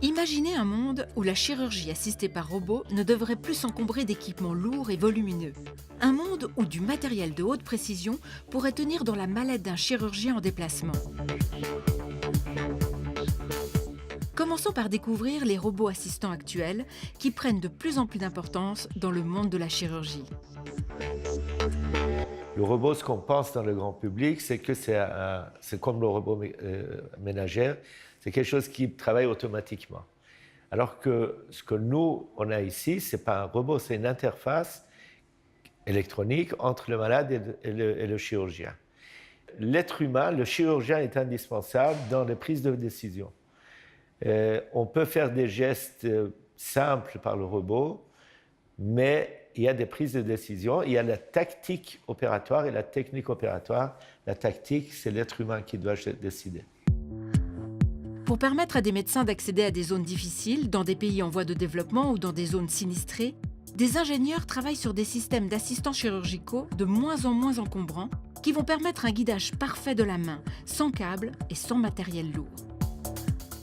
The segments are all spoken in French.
Imaginez un monde où la chirurgie assistée par robot ne devrait plus s'encombrer d'équipements lourds et volumineux. Un monde où du matériel de haute précision pourrait tenir dans la mallette d'un chirurgien en déplacement. Commençons par découvrir les robots assistants actuels qui prennent de plus en plus d'importance dans le monde de la chirurgie. Le robot, ce qu'on pense dans le grand public, c'est que c'est comme le robot ménagère, c'est quelque chose qui travaille automatiquement. Alors que ce que nous, on a ici, ce n'est pas un robot, c'est une interface électronique entre le malade et le chirurgien. L'être humain, le chirurgien est indispensable dans les prises de décision. On peut faire des gestes simples par le robot, mais il y a des prises de décision, il y a la tactique opératoire et la technique opératoire. La tactique, c'est l'être humain qui doit décider. Pour permettre à des médecins d'accéder à des zones difficiles, dans des pays en voie de développement ou dans des zones sinistrées, des ingénieurs travaillent sur des systèmes d'assistants chirurgicaux de moins en moins encombrants qui vont permettre un guidage parfait de la main, sans câble et sans matériel lourd.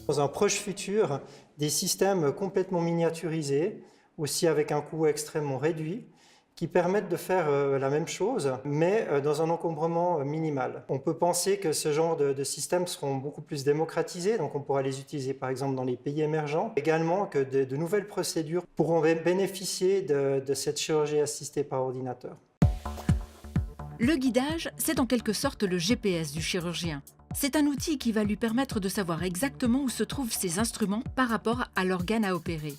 Dans un proche futur, des systèmes complètement miniaturisés, aussi avec un coût extrêmement réduit, qui permettent de faire la même chose, mais dans un encombrement minimal. On peut penser que ce genre de systèmes seront beaucoup plus démocratisés, donc on pourra les utiliser par exemple dans les pays émergents. Également que de nouvelles procédures pourront bénéficier de cette chirurgie assistée par ordinateur. Le guidage, c'est en quelque sorte le GPS du chirurgien. C'est un outil qui va lui permettre de savoir exactement où se trouvent ses instruments par rapport à l'organe à opérer.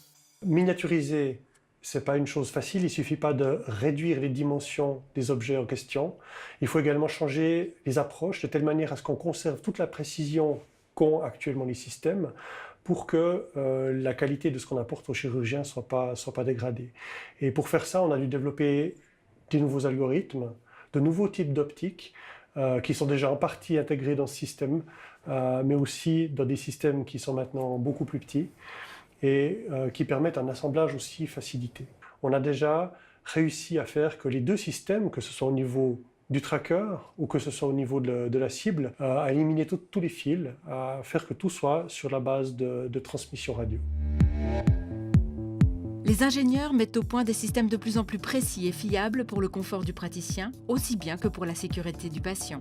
Miniaturiser, ce n'est pas une chose facile, il ne suffit pas de réduire les dimensions des objets en question. Il faut également changer les approches de telle manière à ce qu'on conserve toute la précision qu'ont actuellement les systèmes pour que la qualité de ce qu'on apporte aux chirurgiens ne soit pas dégradée. Et pour faire ça, on a dû développer des nouveaux algorithmes, de nouveaux types d'optiques qui sont déjà en partie intégrés dans ce système, mais aussi dans des systèmes qui sont maintenant beaucoup plus petits et qui permettent un assemblage aussi facilité. On a déjà réussi à faire que les deux systèmes, que ce soit au niveau du tracker ou que ce soit au niveau de la cible, à éliminer tous les fils, à faire que tout soit sur la base de transmission radio. Les ingénieurs mettent au point des systèmes de plus en plus précis et fiables pour le confort du praticien, aussi bien que pour la sécurité du patient.